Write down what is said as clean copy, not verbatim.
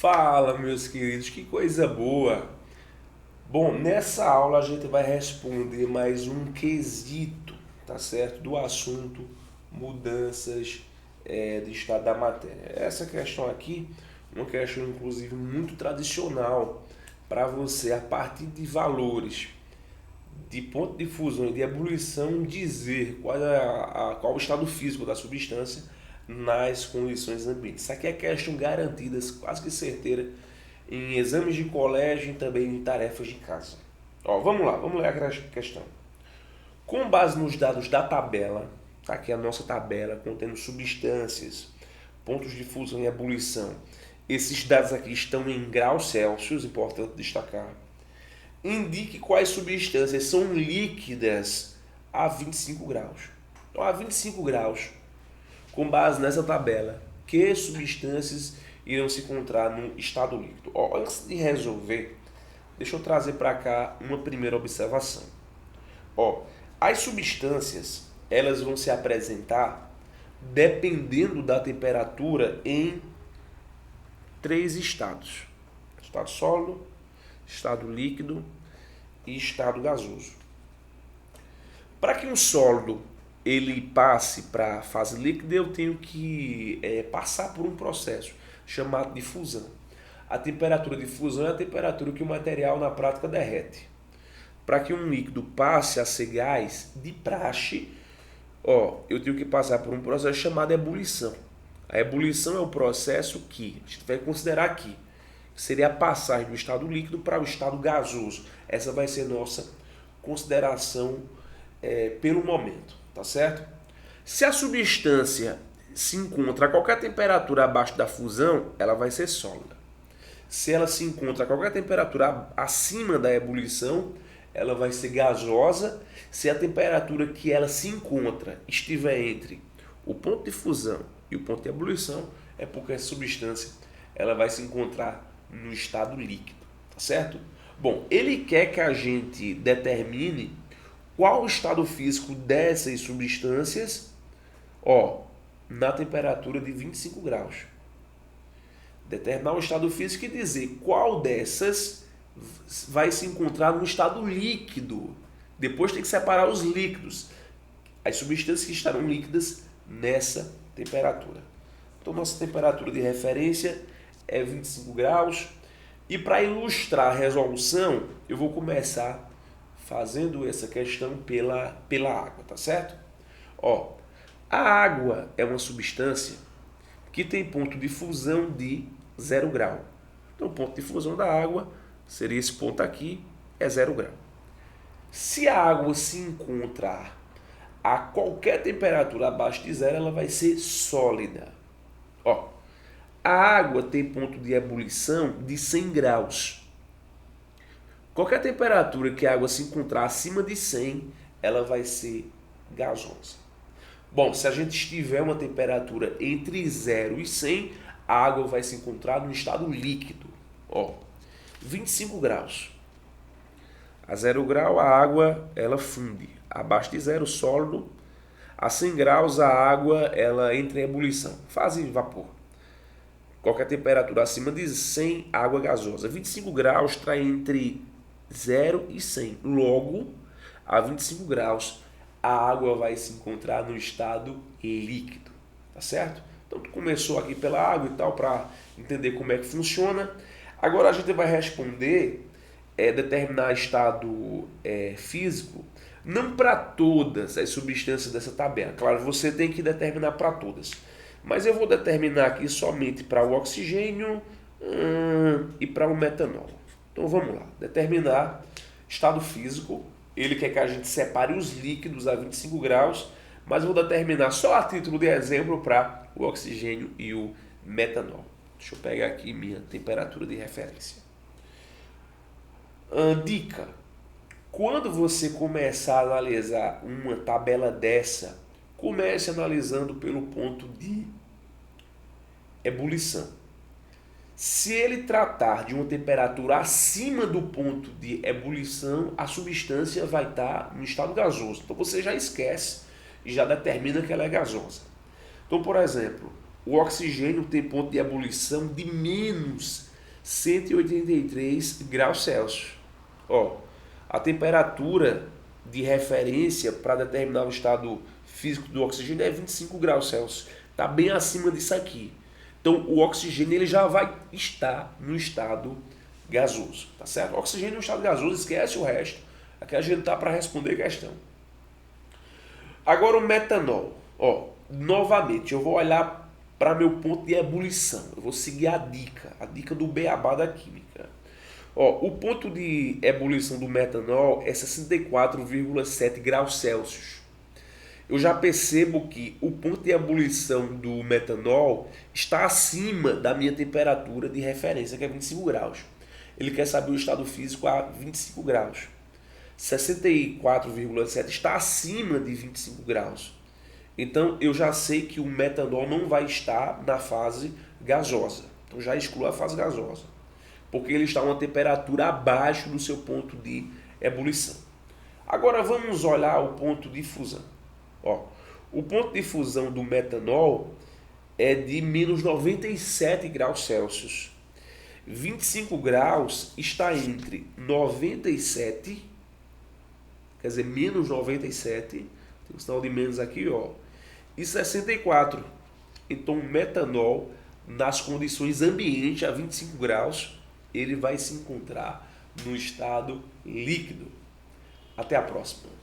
Fala, meus queridos, que coisa boa! Bom, nessa aula a gente vai responder mais um quesito, tá certo? Do assunto mudanças de estado da matéria. Essa questão aqui, uma questão inclusive muito tradicional para você, a partir de valores de ponto de fusão e de ebulição, dizer qual o estado físico da substância nas condições ambientes. Isso aqui é questão garantida, quase que certeira, em exames de colégio e também em tarefas de casa. Ó, vamos lá, vamos ler a questão. Com base nos dados da tabela, tá aqui a nossa tabela contendo substâncias, pontos de fusão e ebulição. Esses dados aqui estão em graus Celsius, importante destacar. Indique quais substâncias são líquidas a 25 graus. Então, a 25 graus, com base nessa tabela, que substâncias irão se encontrar no estado líquido? Ó, antes de resolver, deixa eu trazer para cá uma primeira observação. Ó, as substâncias, elas vão se apresentar dependendo da temperatura em três estados: estado sólido, estado líquido e estado gasoso. Para que um sólido ele passe para a fase líquida, eu tenho que passar por um processo chamado de fusão. A temperatura de fusão é a temperatura que o material na prática derrete. Para que um líquido passe a ser gás, de praxe, eu tenho que passar por um processo chamado ebulição. A ebulição é o processo que a gente vai considerar aqui, seria a passagem do estado líquido para o estado gasoso. Essa vai ser nossa consideração pelo momento, tá certo? Se a substância se encontra a qualquer temperatura abaixo da fusão, ela vai ser sólida. Se ela se encontra a qualquer temperatura acima da ebulição, ela vai ser gasosa. Se a temperatura que ela se encontra estiver entre o ponto de fusão e o ponto de ebulição, é porque essa substância ela vai se encontrar no estado líquido, tá certo? Bom, ele quer que a gente determine qual o estado físico dessas substâncias, na temperatura de 25 graus. Determinar o estado físico e dizer qual dessas vai se encontrar no estado líquido. Depois tem que separar os líquidos, as substâncias que estarão líquidas nessa temperatura. Então, nossa temperatura de referência é 25 graus. E para ilustrar a resolução, eu vou começar fazendo essa questão pela água, tá certo? A água é uma substância que tem ponto de fusão de 0 grau. Então, o ponto de fusão da água seria esse ponto aqui, é 0 grau. Se a água se encontrar a qualquer temperatura abaixo de zero, ela vai ser sólida. A água tem ponto de ebulição de 100 graus. Qualquer temperatura que a água se encontrar acima de 100, ela vai ser gasosa. Bom, se a gente estiver uma temperatura entre 0 e 100, a água vai se encontrar no estado líquido. 25 graus. A 0 grau a água ela funde. Abaixo de 0, sólido. A 100 graus a água ela entra em ebulição, fase de vapor. Qualquer temperatura acima de 100, água gasosa. 25 graus está entre 0 e 100. Logo, a 25 graus, a água vai se encontrar no estado líquido. Tá certo? Então, tu começou aqui pela água e tal, para entender como é que funciona. Agora a gente vai responder, determinar estado físico, não para todas as substâncias dessa tabela. Claro, você tem que determinar para todas. Mas eu vou determinar aqui somente para o oxigênio e para o metanol. Então vamos lá. Determinar estado físico. Ele quer que a gente separe os líquidos a 25 graus, mas eu vou determinar só a título de exemplo para o oxigênio e o metanol. Deixa eu pegar aqui minha temperatura de referência. Dica: quando você começar a analisar uma tabela dessa, comece analisando pelo ponto de ebulição. Se ele tratar de uma temperatura acima do ponto de ebulição, a substância vai estar no estado gasoso. Então você já esquece e já determina que ela é gasosa. Então, por exemplo, o oxigênio tem ponto de ebulição de menos 183 graus Celsius. Ó, a temperatura de referência para determinar o estado físico do oxigênio é 25 graus Celsius. Está bem acima disso aqui. Então, o oxigênio ele já vai estar no estado gasoso, tá certo? O oxigênio no estado gasoso, esquece o resto. Aqui a gente está para responder a questão. Agora o metanol. Ó, novamente, eu vou olhar para meu ponto de ebulição. Eu vou seguir a dica do beabá da química. Ó, o ponto de ebulição do metanol é 64,7 graus Celsius. Eu já percebo que o ponto de ebulição do metanol está acima da minha temperatura de referência, que é 25 graus. Ele quer saber o estado físico a 25 graus. 64,7 está acima de 25 graus. Então eu já sei que o metanol não vai estar na fase gasosa. Então já excluo a fase gasosa, porque ele está a uma temperatura abaixo do seu ponto de ebulição. Agora vamos olhar o ponto de fusão. Ó, o ponto de fusão do metanol é de menos 97 graus Celsius. 25 graus está entre 97, quer dizer, menos 97, tem um sinal de menos aqui, ó, e 64. Então o metanol, nas condições ambiente a 25 graus, ele vai se encontrar no estado líquido. Até a próxima.